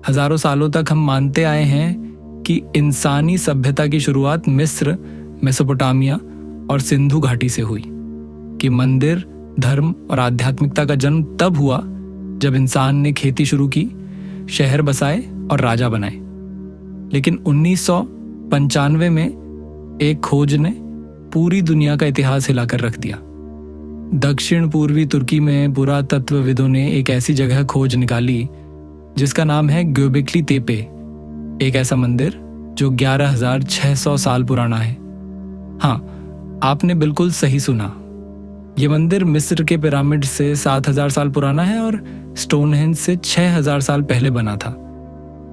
हजारों सालों तक हम मानते आए हैं कि इंसानी सभ्यता की शुरुआत मिस्र, मेसोपोटामिया और सिंधु घाटी से हुई, कि मंदिर, धर्म और आध्यात्मिकता का जन्म तब हुआ जब इंसान ने खेती शुरू की, शहर बसाए और राजा बनाए। लेकिन 1995 में एक खोज ने पूरी दुनिया का इतिहास हिलाकर रख दिया। दक्षिण पूर्वी तुर्की में पुरातत्वविदों ने एक ऐसी जगह खोज निकाली जिसका नाम है göbekli tepe, एक ऐसा मंदिर जो 11,600 साल पुराना है। हाँ, आपने बिल्कुल सही सुना। ये मंदिर मिस्र के पिरामिड से 7,000 साल पुराना है और स्टोनहेंज से 6,000 साल पहले बना था।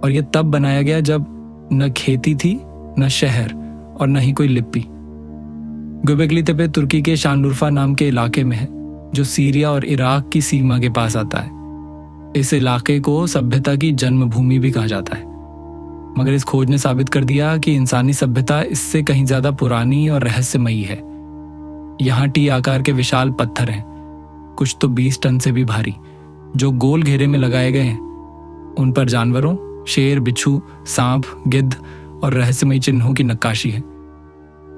और यह तब बनाया गया जब न खेती थी, न शहर और न ही कोई लिपि। göbekli tepe तुर्की के शानलुर्फा नाम के इलाके में है, जो सीरिया और इराक की सीमा के पास आता है। इस इलाके को सभ्यता की जन्मभूमि भी कहा जाता है। मगर इस खोज ने साबित कर दिया कि इंसानी सभ्यता इससे कहीं ज्यादा पुरानी और रहस्यमयी है। यहाँ टी आकार के विशाल पत्थर हैं, कुछ तो 20 टन से भी भारी, जो गोल घेरे में लगाए गए हैं। उन पर जानवरों, शेर, बिच्छू, सांप, गिद्ध और रहस्यमयी चिन्हों की नक्काशी है।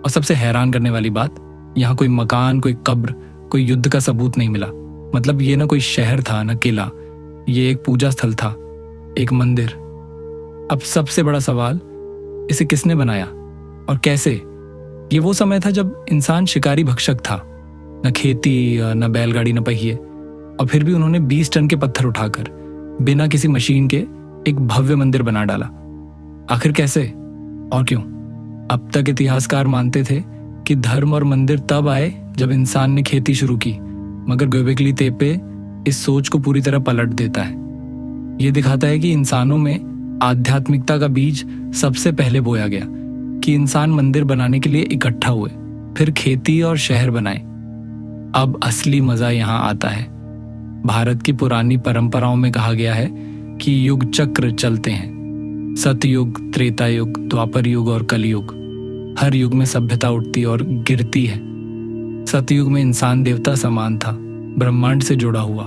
और सबसे हैरान करने वाली बात, यहाँ कोई मकान, कोई कब्र, कोई युद्ध का सबूत नहीं मिला। मतलब ये ना कोई शहर था, न किला, ये एक पूजा स्थल था, एक मंदिर। अब सबसे बड़ा सवाल, इसे किसने बनाया और कैसे? ये वो समय था जब इंसान शिकारी भक्षक था, न खेती, न बैलगाड़ी, न पहिए, और फिर भी उन्होंने 20 टन के पत्थर उठाकर बिना किसी मशीन के एक भव्य मंदिर बना डाला। आखिर कैसे और क्यों? अब तक इतिहासकार मानते थे कि धर्म और मंदिर तब आए जब इंसान ने खेती शुरू की, मगर göbekli tepe इस सोच को पूरी तरह पलट देता है। ये दिखाता है कि इंसानों में आध्यात्मिकता का बीज सबसे पहले बोया गया, कि इंसान मंदिर बनाने के लिए इकट्ठा हुए, फिर खेती और शहर बनाए। अब असली मजा यहाँ आता है। भारत की पुरानी परंपराओं में कहा गया है कि युग चक्र चलते हैं, सतयुग, त्रेता युग, द्वापर युग और कलयुग। हर युग में सभ्यता उठती और गिरती है। सतयुग में इंसान देवता समान था, ब्रह्मांड से जुड़ा हुआ,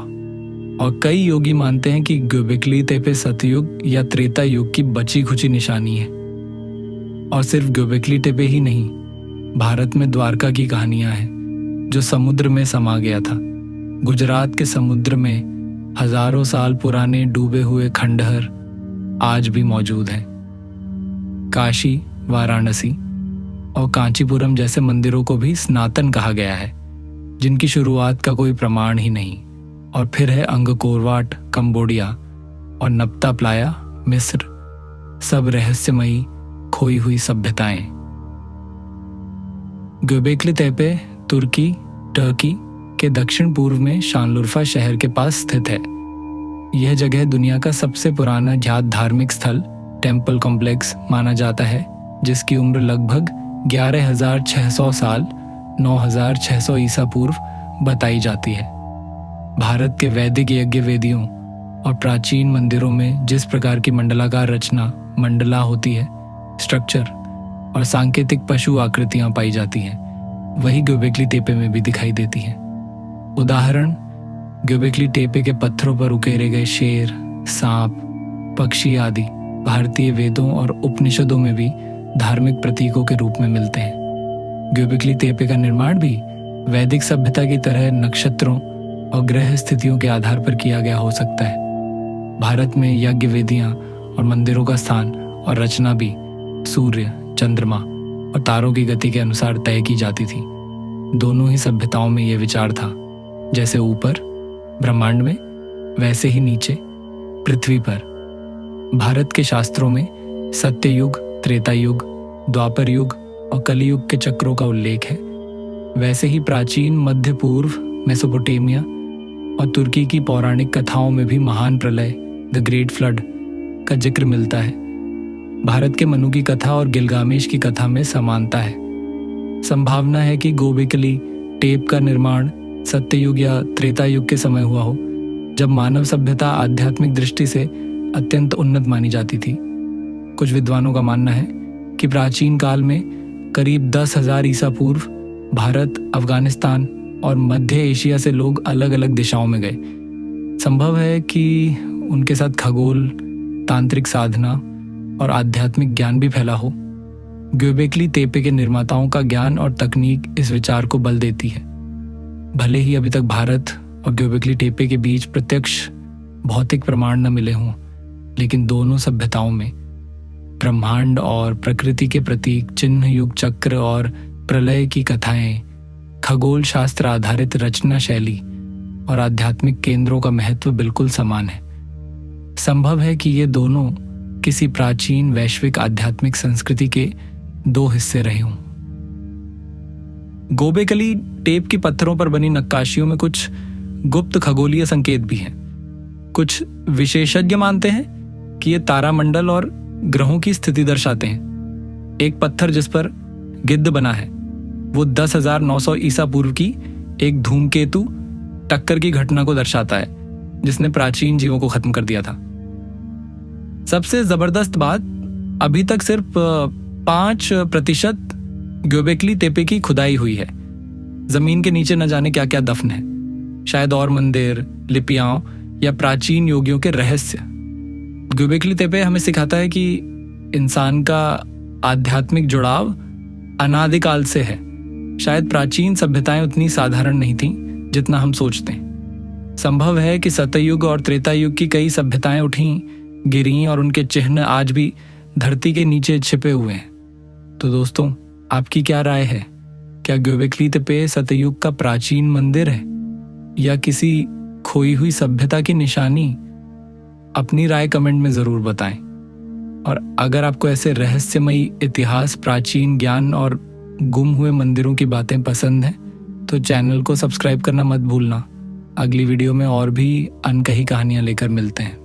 और कई योगी मानते हैं कि göbekli tepe सतयुग या त्रेता युग की बची खुची निशानी है। और सिर्फ göbekli tepe ही नहीं, भारत में द्वारका की कहानियां हैं, जो समुद्र में समा गया था। गुजरात के समुद्र में हजारों साल पुराने डूबे हुए खंडहर आज भी मौजूद हैं। काशी, वाराणसी और कांचीपुरम जैसे मंदिरों को भी सनातन कहा गया है, जिनकी शुरुआत का कोई प्रमाण ही नहीं। और फिर है अंगकोर वाट, कंबोडिया और नप्ता प्लाया, मिस्र। सब रहस्यमयी, खोई हुई सभ्यताएं। göbekli tepe तुर्की, टर्की के दक्षिण पूर्व में शानलुर्फा शहर के पास स्थित है। यह जगह दुनिया का सबसे पुराना ज्ञात धार्मिक स्थल, टेम्पल कॉम्प्लेक्स माना जाता है, जिसकी उम्र लगभग 11,600 साल, 9,600 ईसा पूर्व बताई जाती है। भारत के वैदिक यज्ञ वेदियों और प्राचीन मंदिरों में जिस प्रकार की मंडलाकार रचना, मंडला होती है, स्ट्रक्चर और सांकेतिक पशु आकृतियां पाई जाती हैं, वही göbekli tepe में भी दिखाई देती हैं। उदाहरण, göbekli tepe के पत्थरों पर उकेरे गए शेर, सांप, पक्षी आदि भारतीय वेदों और उपनिषदों में भी धार्मिक प्रतीकों के रूप में मिलते हैं। göbekli tepe का निर्माण भी वैदिक सभ्यता की तरह नक्षत्रों और ग्रह स्थितियों के आधार पर किया गया हो सकता है। भारत में यज्ञ वेदियां और मंदिरों का स्थान और रचना भी सूर्य, चंद्रमा और तारों की गति के अनुसार तय की जाती थी। दोनों ही सभ्यताओं में यह विचार था, जैसे ऊपर ब्रह्मांड में, वैसे ही नीचे पृथ्वी पर। भारत के शास्त्रों में सत्ययुग, त्रेता युग, द्वापर युग और कलयुग के चक्रों का उल्लेख है। वैसे ही प्राचीन मध्य पूर्व, मेसोपोटामिया और तुर्की की पौराणिक कथाओं में भी महान प्रलय, द ग्रेट फ्लड का जिक्र मिलता है। भारत के मनु की कथा और गिलगामेश की कथा में समानता है। संभावना है कि göbekli tepe का निर्माण सत्ययुग या त्रेता युग के समय हुआ हो, जब मानव सभ्यता आध्यात्मिक दृष्टि से अत्यंत उन्नत मानी जाती थी। कुछ विद्वानों का मानना है कि प्राचीन काल में करीब 10,000 ईसा पूर्व भारत, अफगानिस्तान और मध्य एशिया से लोग अलग अलग दिशाओं में गए। संभव है कि उनके साथ खगोल तांत्रिक साधना और आध्यात्मिक ज्ञान भी फैला हो, ग्योबेकली तेपे के निर्माताओं का ज्ञान और तकनीक इस विचार को बल देती है। भले ही अभी तक भारत और ग्योबेकली तेपे के बीच प्रत्यक्ष भौतिक प्रमाण न मिले हों, लेकिन दोनों सभ्यताओं में ब्रह्मांड और प्रकृति के प्रतीक, चिन्ह, युग चक्र और प्रलय की कथाएं, खगोल शास्त्र आधारित रचना शैली और आध्यात्मिक केंद्रों का महत्व बिल्कुल समान है। संभव है कि ये दोनों किसी प्राचीन वैश्विक आध्यात्मिक संस्कृति के दो हिस्से रहे हों। गोबेकली टेप की पत्थरों पर बनी नक्काशियों में कुछ गुप्त खगोलीय संकेत भी हैं। कुछ विशेषज्ञ मानते हैं कि ये तारामंडल और ग्रहों की स्थिति दर्शाते हैं। एक पत्थर जिस पर गिद्ध बना है वो 10,900 ईसा पूर्व की एक धूमकेतु टक्कर की घटना को दर्शाता है, जिसने प्राचीन जीवों को खत्म कर दिया था। सबसे जबरदस्त बात, अभी तक सिर्फ 5% ग्योबेकली तेपे की खुदाई हुई है। जमीन के नीचे न जाने क्या क्या दफन है, शायद और मंदिर, लिपियां या प्राचीन योगियों के रहस्य। ग्योबेकली तेपे हमें सिखाता है कि इंसान का आध्यात्मिक जुड़ाव अनादिकाल से है। शायद प्राचीन सभ्यताएं उतनी साधारण नहीं थीं जितना हम सोचते हैं। संभव है कि सतयुग और त्रेता युग की कई सभ्यताएं उठी, गिरी और उनके चिन्ह आज भी धरती के नीचे छिपे हुए हैं। तो दोस्तों, आपकी क्या राय है? क्या ग्योबेकली तेपे सतयुग का प्राचीन मंदिर है या किसी खोई हुई सभ्यता की निशानी? अपनी राय कमेंट में जरूर बताएं। और अगर आपको ऐसे रहस्यमयी इतिहास, प्राचीन ज्ञान और गुम हुए मंदिरों की बातें पसंद हैं तो चैनल को सब्सक्राइब करना मत भूलना। अगली वीडियो में और भी अनकही कहानियां लेकर मिलते हैं।